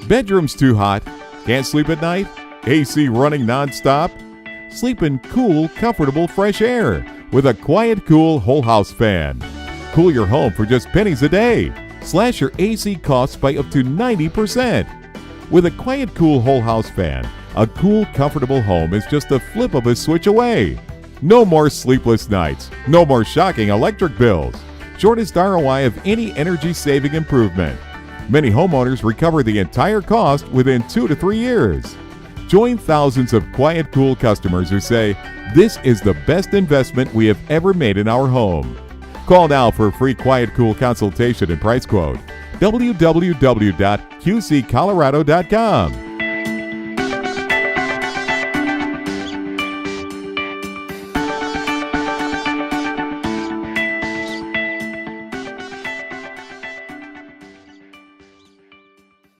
Bedroom's too hot? Can't sleep at night? AC running non-stop? Sleep in cool, comfortable, fresh air with a QuietCool whole house fan. Cool your home for just pennies a day. Slash your AC costs by up to 90%. With a QuietCool whole house fan, a cool, comfortable home is just a flip of a switch away. No more sleepless nights. No more shocking electric bills. Shortest ROI of any energy-saving improvement. Many homeowners recover the entire cost within 2 to 3 years. Join thousands of QuietCool customers who say, "This is the best investment we have ever made in our home." Call now for a free QuietCool consultation and price quote. www.qccolorado.com.